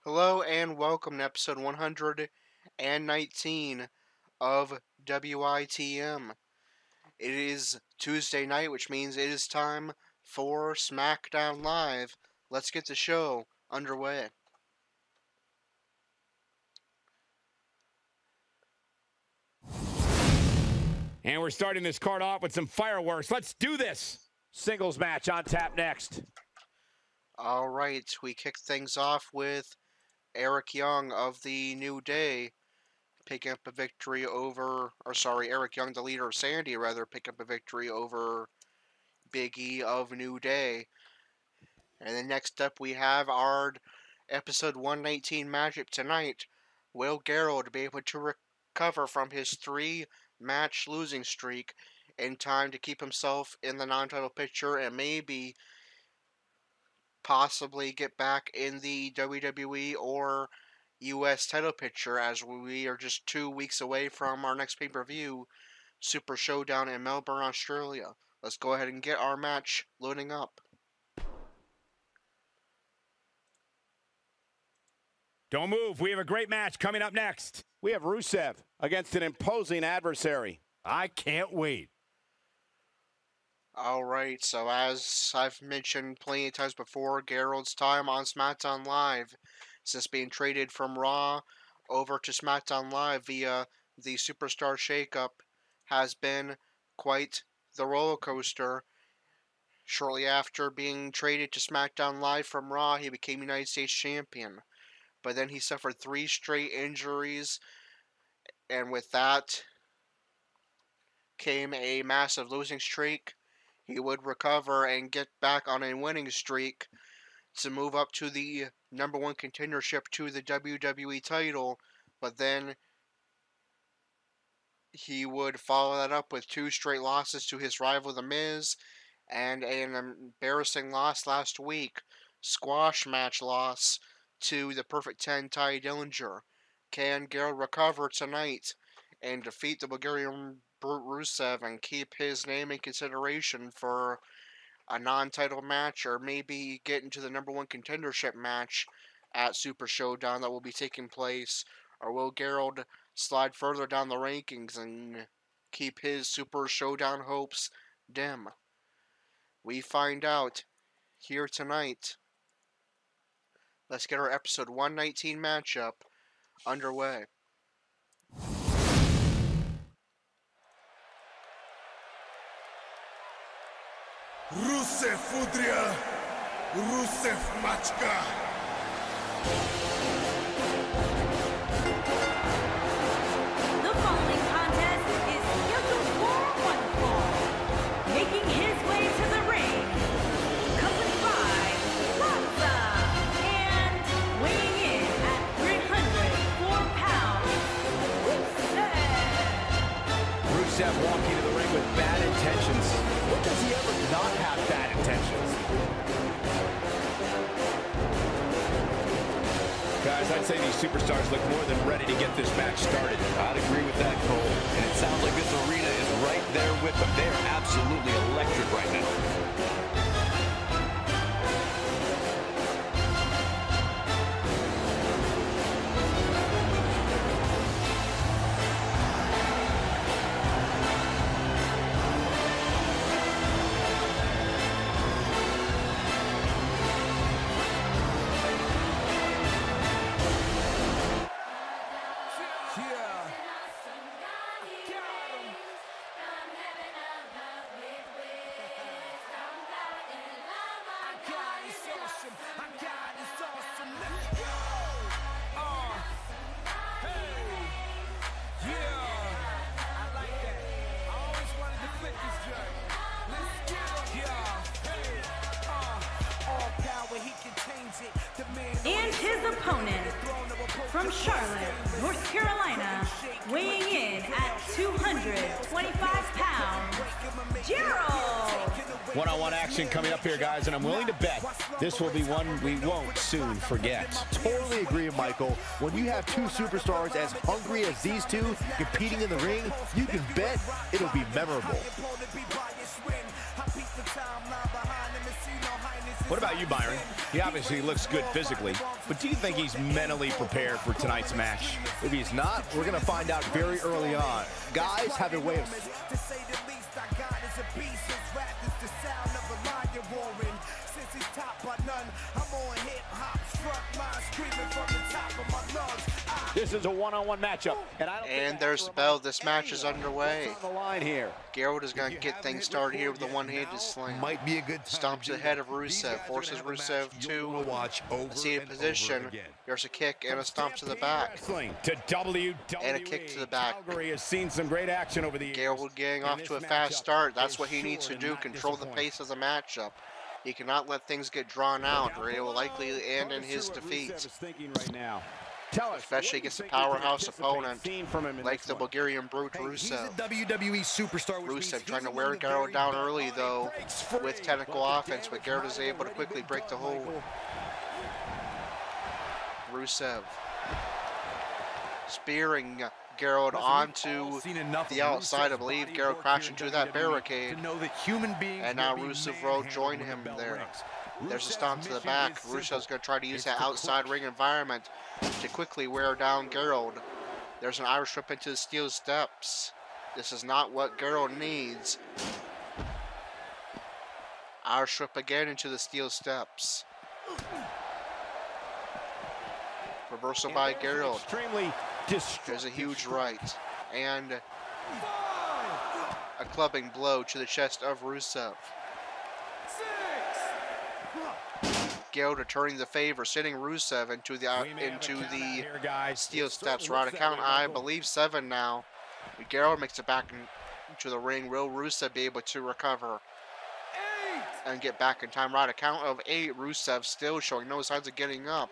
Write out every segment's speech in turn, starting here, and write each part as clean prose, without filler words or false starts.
Hello and welcome to episode 119 of WITM. It is Tuesday night, which means it is time for SmackDown Live. Let's get the show underway. And we're starting this card off with some fireworks. Let's do this. Singles match on tap next. Alright, we kick things off with Eric Young of the New Day picking up a victory over, Eric Young, the leader of Sandy, picking up a victory over Big E of New Day. And then next up we have our episode 119 matchup tonight. Will Gerald be able to recover from his 3-match losing streak in time to keep himself in the non-title picture and maybe possibly get back in the WWE or US title picture, as we are just 2 weeks away from our next pay-per-view, Super Showdown in Melbourne, Australia. Let's go ahead and get our match loading up. Don't move. We have a great match coming up next. We have Rusev against an imposing adversary. I can't wait. Alright, so as I've mentioned plenty of times before, Gerald's time on SmackDown Live, since being traded from Raw over to SmackDown Live via the Superstar Shakeup, has been quite the roller coaster. Shortly after being traded to SmackDown Live from Raw, he became United States Champion. But then he suffered 3 straight injuries, and with that came a massive losing streak. He would recover and get back on a winning streak to move up to the #1 contendership to the WWE title, but then he would follow that up with 2 straight losses to his rival The Miz and an embarrassing loss last week, squash match loss to the Perfect 10 Ty Dillinger. Can Gerald recover tonight and defeat the Bulgarian Brute Rusev and keep his name in consideration for a non-title match, or maybe get into the #1 contendership match at Super Showdown that will be taking place? Or will Gerald slide further down the rankings and keep his Super Showdown hopes dim? We find out here tonight. Let's get our episode 119 matchup underway. Rusev Udria, Rusev Machka. The following contest is scheduled for one fall. Making his way to the ring, accompanied by Lana, and weighing in at 304 pounds, Rusev. Rusev walking to the ring with bad intentions. When does he ever not have bad intentions? Guys, I'd say these superstars look more than ready to get this match started. I'd agree with that, Cole. And it sounds like this arena is right there with them. They are absolutely electric right now. And his opponent, from Charlotte, North Carolina, weighing in at 225 pounds, Gerald. One-on-one action coming up here, guys, and I'm willing to bet this will be one we won't soon forget. Totally agree, Michael. When you have 2 superstars as hungry as these 2 competing in the ring, you can bet it'll be memorable. What about you, Byron? He obviously looks good physically, but do you think he's mentally prepared for tonight's match? If he's not, we're going to find out very early on. Guys have a way of... This is a one-on-one matchup, and there's the bell. This match is underway. On the line here. Gerald is going to get things started here with a one-handed slam. Might be a good Stomp to the head of Rusev, forces Rusev to a seated position. There's a kick and a stomp to the back. To WWE. And a kick to the back. Calgary has seen some great action over the years. Gerald getting off to a fast start. That's what he needs to do, control the pace of the matchup. He cannot let things get drawn out, or it will likely end in his defeat. Especially against a powerhouse opponent like the Bulgarian Brute Rusev. WWE superstar. Rusev trying to wear Gerald down early though with technical offense, but Gerald is able to quickly break the hold. Rusev spearing Gerald onto the outside. I believe Gerald crashed into that barricade. And now Rusev will join him there. There's a stomp to the back. Rusev's going to try to use that outside ring environment to quickly wear down Gerald. There's an Irish whip into the steel steps. This is not what Gerald needs. Irish whip again into the steel steps. Reversal by Gerald. There's a huge right. And a clubbing blow to the chest of Rusev. Gerald returning the favor, sending Rusev into the steel steps. We're on a count, I believe, 7 now. Gerald makes it back into the ring. Will Rusev be able to recover and get back in time? Right, a count of 8. Rusev still showing no signs of getting up.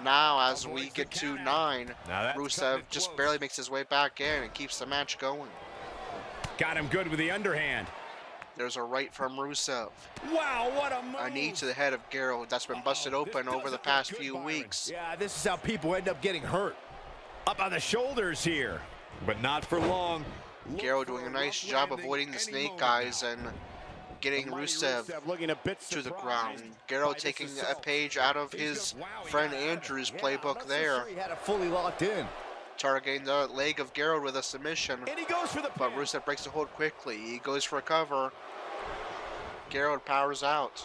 Now, as we get to 9, Rusev just barely makes his way back in and keeps the match going. Got him good with the underhand. There's a right from Rusev. Wow, what a move. A knee to the head of Gerald. That's been busted open over the past few weeks. Yeah, this is how people end up getting hurt. Up on the shoulders here, but not for long. Gerald doing a nice job avoiding the snake eyes and getting Rusev to the ground. Gerald taking a page out of his friend Andrew's playbook there. He had it fully locked in. Targeting the leg of Gerald with a submission. And he goes for the but Rusev breaks the hold quickly. He goes for a cover. Gerald powers out.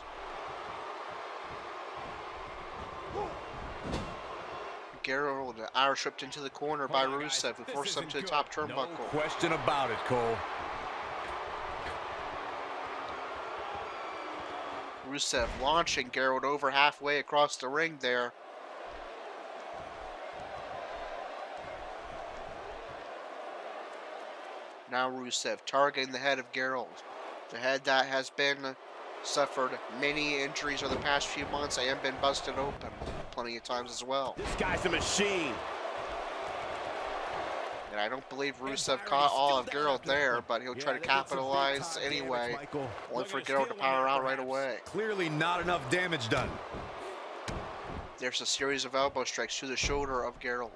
Gerald Irish whipped into the corner by Rusev, who forces him to the top turnbuckle. No question about it, Cole. Rusev launching Gerald over halfway across the ring there. Now Rusev targeting the head of Gerald. The head that has been suffered many injuries over the past few months and been busted open plenty of times as well. This guy's a machine. And I don't believe Rusev caught all of Gerald there, but he'll try to capitalize anyway. Only for Gerald to power out right away. Clearly not enough damage done. There's a series of elbow strikes to the shoulder of Gerald.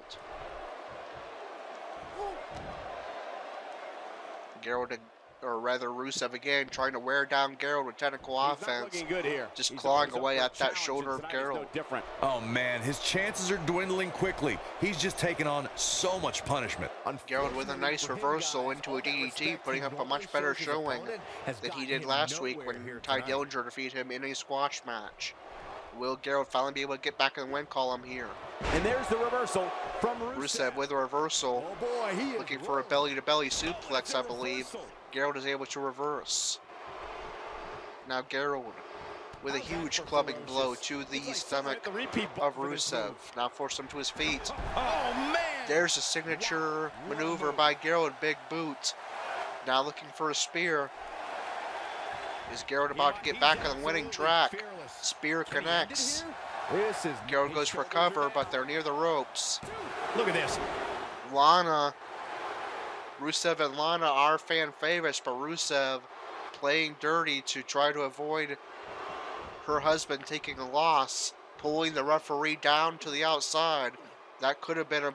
Gerald, or rather Rusev again, trying to wear down Gerald with technical offense. Good here. Just clawing away at that shoulder of Gerald. Oh man, his chances are dwindling quickly. He's just taking on so much punishment. Gerald with a nice reversal into a DDT, putting up a much better showing than he did last week when Ty Dillinger defeated him in a squash match. Will Gerald finally be able to get back in the win column here? And there's the reversal from Rusev with a reversal, looking for a belly-to-belly suplex, I believe. Gerald is able to reverse. Now Gerald with a huge clubbing blow to the stomach of Rusev. Now force him to his feet. Oh man! There's a signature maneuver by Gerald, big boot. Now looking for a spear. Is Gerald about to get back on the winning track? Spear connects. Gerald goes for cover, but they're near the ropes. Look at this. Lana, Rusev and Lana are fan favorites, but Rusev playing dirty to try to avoid her husband taking a loss, pulling the referee down to the outside. That could have been an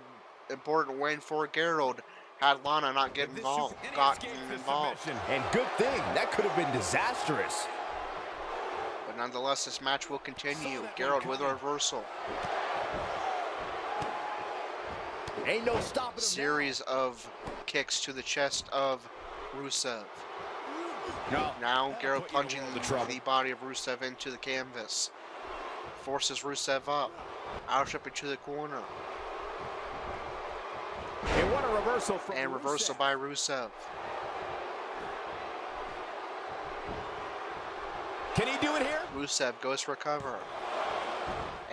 important win for Gerald had Lana not gotten involved. And good thing, that could have been disastrous. But nonetheless, this match will continue. Gerald with a reversal. Ain't no stopping him. Series of kicks to the chest of Rusev. No. Now Gerald plunging trouble. the body of Rusev into the canvas. Forces Rusev up. Out-up into the corner. And what a reversal from And reversal by Rusev. Can he do it here? Rusev goes for cover.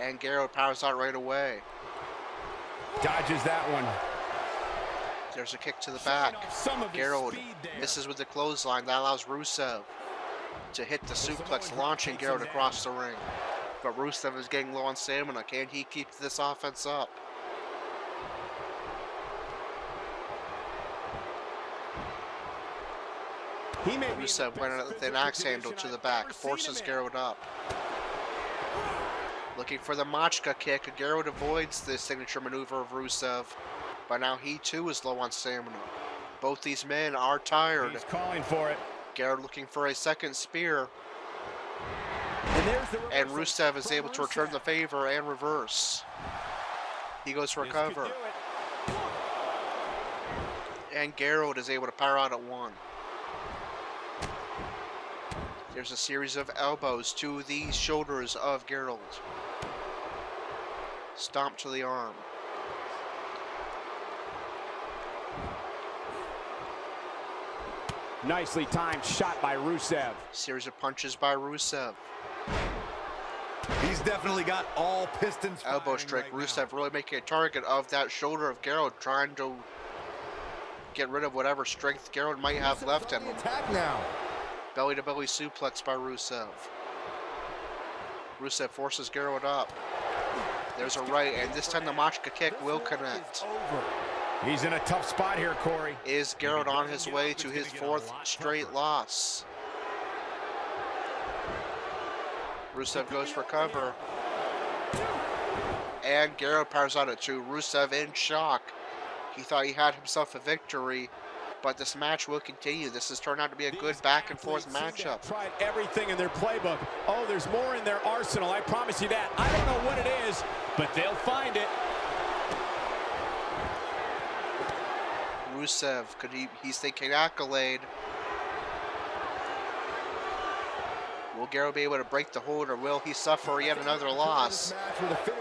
And Gerald powers out right away. Dodges that one. There's a kick to the back. Some of his Gerald speed there. misses with the clothesline. That allows Rusev to hit the suplex, launching Gerald across the ring. But Rusev is getting low on stamina. Can he keep this offense up? Rusev went with an axe handle to the back, forces Gerald up. Looking for the Machka kick. Gerald avoids the signature maneuver of Rusev, but now he too is low on stamina. Both these men are tired. He's calling for it. Gerald looking for a second spear. And, And Rusev is able to return the favor and reverse. He goes for a cover. And Gerald is able to power out at one. There's a series of elbows to the shoulders of Gerald. Stomp to the arm. Nicely timed shot by Rusev. Series of punches by Rusev. he's definitely got all pistons Elbow firing strike. right Rusev now. really making a target of that shoulder of Gerald, trying to get rid of whatever strength Gerald might have left in him. Attack now. Belly-to-belly suplex by Rusev. Rusev forces Gerald up. There's a right, and this time the Machka kick will connect. He's in a tough spot here, Corey. Is Gerald on his way to his fourth straight loss? Rusev goes for cover. And Gerald powers out at two. Rusev in shock. He thought he had himself a victory, but this match will continue. This has turned out to be a good back and forth matchup. Tried everything in their playbook. Oh, there's more in their arsenal. I promise you that. I don't know what it is, but they'll find it. Rusev, he's thinking accolade. Will Gerald be able to break the hold, or will he suffer yet another loss?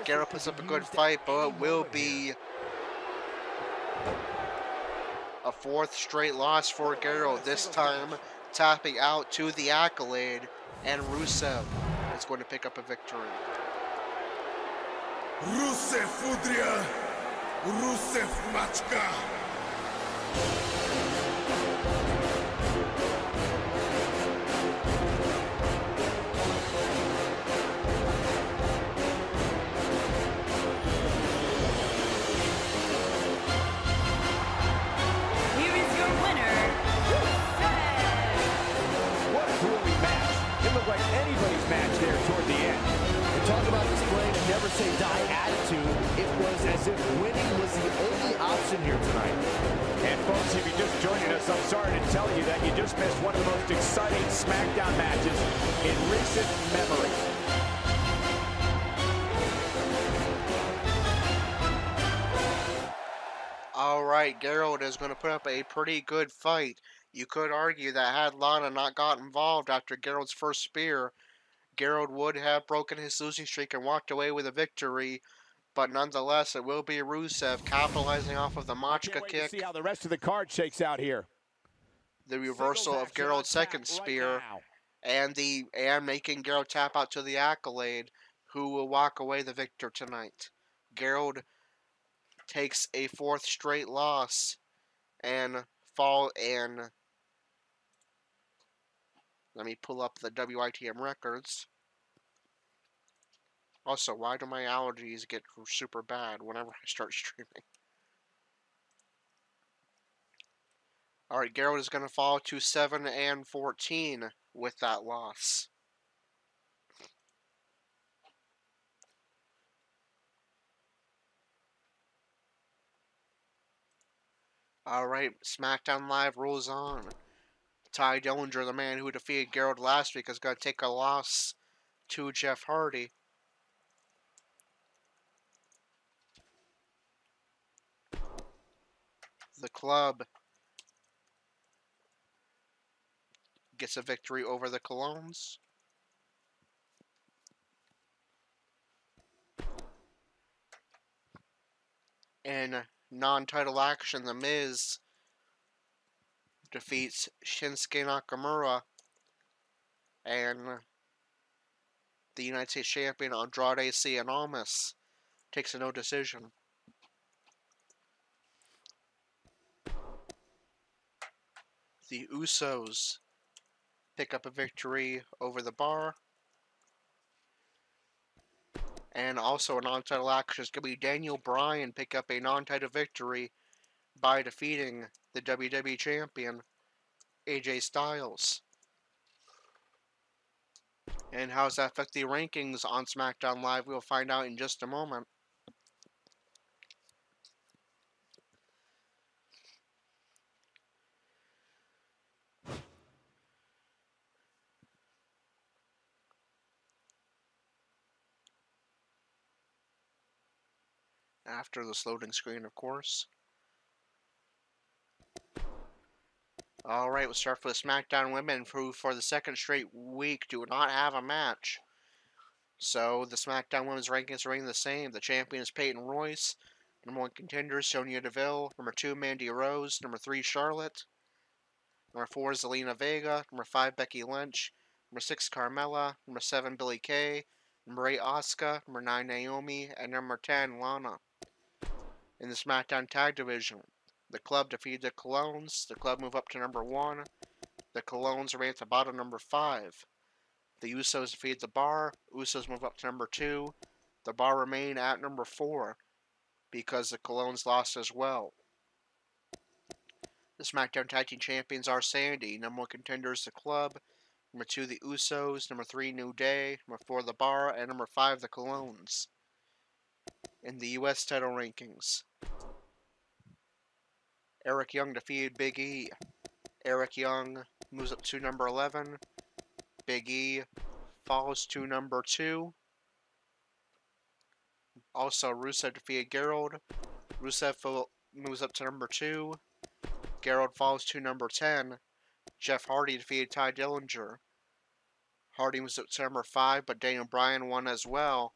Gerald puts up a good fight, but it will be a fourth straight loss for Gerald, this time tapping out to the accolade, and Rusev is going to pick up a victory. Rusev Fudria, Rusev Machka. Here is your winner, Rusev. What a grueling match. It looked like anybody's match there toward the end. And talk about displaying a never say die attitude. It was as if winning was the only option here tonight. And folks, if you're just joining us, I'm sorry to tell you that you just missed one of the most exciting SmackDown matches in recent memory. All right, Gerald is going to put up a pretty good fight. You could argue that had Lana not got involved after Gerald's first spear, Gerald would have broken his losing streak and walked away with a victory. But nonetheless, it will be Rusev capitalizing off of the Machka Can't wait to kick, see how the rest of the card shakes out here. the reversal of Gerald's second spear, and making Gerald tap out to the accolade, who will walk away the victor tonight. Gerald takes a fourth straight loss and let me pull up the WITM records. Also, why do my allergies get super bad whenever I start streaming? Alright, Gerald is going to fall to 7-14 with that loss. Alright, SmackDown Live rolls on. Ty Dillinger, the man who defeated Gerald last week, is going to take a loss to Jeff Hardy. The Club gets a victory over the Colognes. In non-title action, The Miz defeats Shinsuke Nakamura, and the United States Champion Andrade Cien Almas takes a no decision. The Usos pick up a victory over the Bar. And also a non-title action is going to be Daniel Bryan pick up a non-title victory by defeating the WWE Champion AJ Styles. And how does that affect the rankings on SmackDown Live? We'll find out in just a moment. After this loading screen, of course. Alright, we'll start for the SmackDown Women, who for the second straight week do not have a match. So the SmackDown Women's rankings remain the same. The champion is Peyton Royce. Number 1 contender, Sonya Deville. Number 2, Mandy Rose. Number 3, Charlotte. Number 4, Zelina Vega. Number 5, Becky Lynch. Number 6, Carmella. Number 7, Billie Kay. Number 8, Asuka. Number 9, Naomi. And number 10, Lana. In the SmackDown Tag Division, the Club defeated the Colognes. The Club move up to number 1. The Colognes remain at the bottom, number 5. The Usos defeated the Bar. Usos move up to number 2. The Bar remain at number 4 because the Colognes lost as well. The SmackDown Tag Team Champions are Sandy. Number 1 contenders the Club. Number 2, the Usos. Number 3, New Day. Number 4, the Bar. And number 5, the Colognes. In the U.S. title rankings, Eric Young defeated Big E. Eric Young moves up to number 11. Big E falls to number 2. Also, Rusev defeated Gerald. Rusev moves up to number 2. Gerald falls to number 10. Jeff Hardy defeated Ty Dillinger. Hardy moves up to number 5, but Daniel Bryan won as well.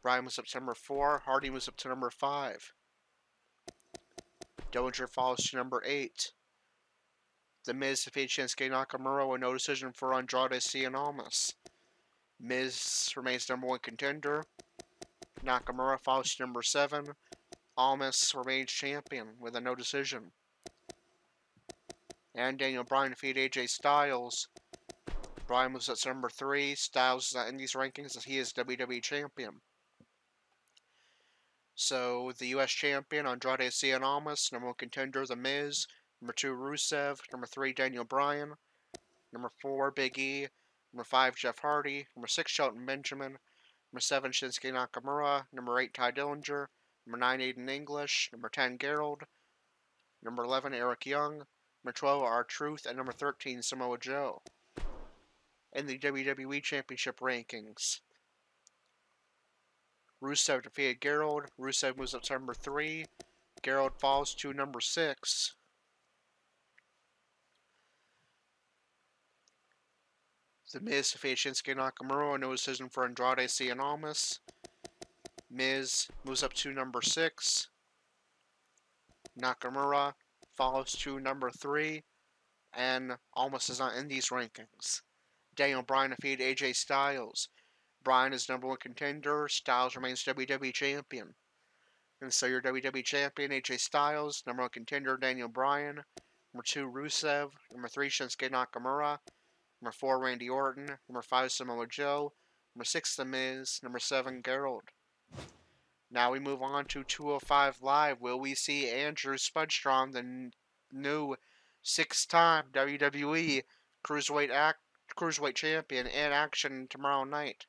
Bryan moves up to number 4. Hardy moves up to number 5. Dillinger falls to number 8. The Miz defeated Shinsuke Nakamura with no decision for Andrade Cien Almas. Miz remains number 1 contender. Nakamura falls to number 7. Almas remains champion with a no decision. And Daniel Bryan defeated AJ Styles. Bryan moves up to number 3. Styles is not in these rankings as he is WWE Champion. So, the U.S. Champion, Andrade Cien Almas. Number 1 contender, The Miz. Number 2, Rusev. Number 3, Daniel Bryan. Number 4, Big E. Number 5, Jeff Hardy. Number 6, Shelton Benjamin. Number 7, Shinsuke Nakamura. Number 8, Ty Dillinger. Number 9, Aiden English. Number 10, Gerald. Number 11, Eric Young. Number 12, R-Truth. And number 13, Samoa Joe. In the WWE Championship rankings, Rusev defeated Gerald. Rusev moves up to number 3. Gerald falls to number 6. The Miz defeated Shinsuke Nakamura. No decision for Andrade Cien Almas. Miz moves up to number 6. Nakamura falls to number 3. And Almas is not in these rankings. Daniel Bryan defeated AJ Styles. Bryan is number 1 contender. Styles remains WWE Champion. And so your WWE Champion, AJ Styles. Number 1 contender, Daniel Bryan. Number 2, Rusev. Number 3, Shinsuke Nakamura. Number 4, Randy Orton. Number 5, Samoa Joe. Number 6, The Miz. Number 7, Gerald. Now we move on to 205 Live. Will we see Andrew Spudstrong, the new 6-time WWE Cruiserweight Champion, in action tomorrow night?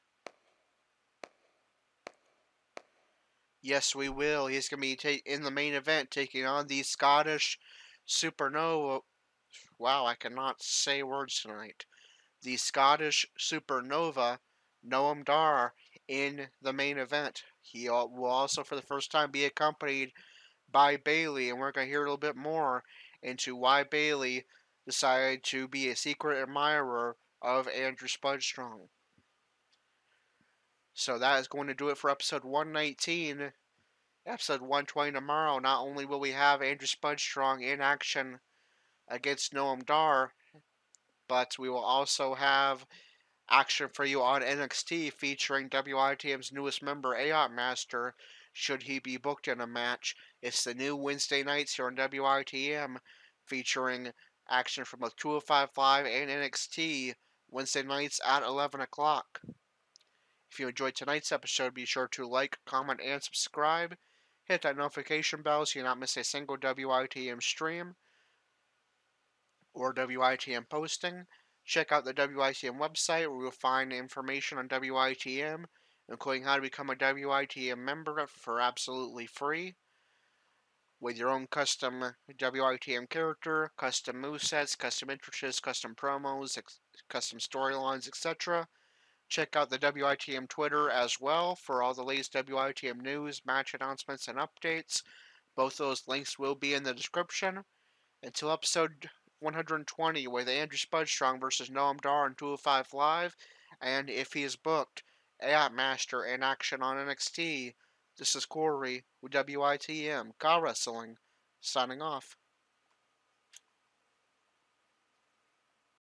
Yes, we will. He's going to be in the main event taking on the Scottish Supernova. Wow, I cannot say words tonight. The Scottish Supernova, Noam Dar in the main event. He will also, for the first time, be accompanied by Bayley, and we're going to hear a little bit more into why Bayley decided to be a secret admirer of Andrew Spudstrong. So that is going to do it for episode 119. Episode 120 tomorrow. Not only will we have Andrew Spudstrong in action against Noam Dar, but we will also have action for you on NXT featuring WITM's newest member, AOT Master, should he be booked in a match. It's the new Wednesday nights here on WITM, featuring action from both 205 Live and NXT Wednesday nights at 11 o'clock. If you enjoyed tonight's episode, be sure to like, comment, and subscribe. Hit that notification bell so you not miss a single WITM stream or WITM posting. Check out the WITM website where you'll find information on WITM, including how to become a WITM member for absolutely free, with your own custom WITM character, custom movesets, custom entrances, custom promos, custom storylines, etc. Check out the WITM Twitter as well for all the latest WITM news, match announcements, and updates. Both those links will be in the description. Until episode 120 with Andrew Spudstrong versus Noam Dar on 205 Live, and if he is booked, AOT Master in action on NXT. This is Corey with WITM, Ka Wrestling, signing off.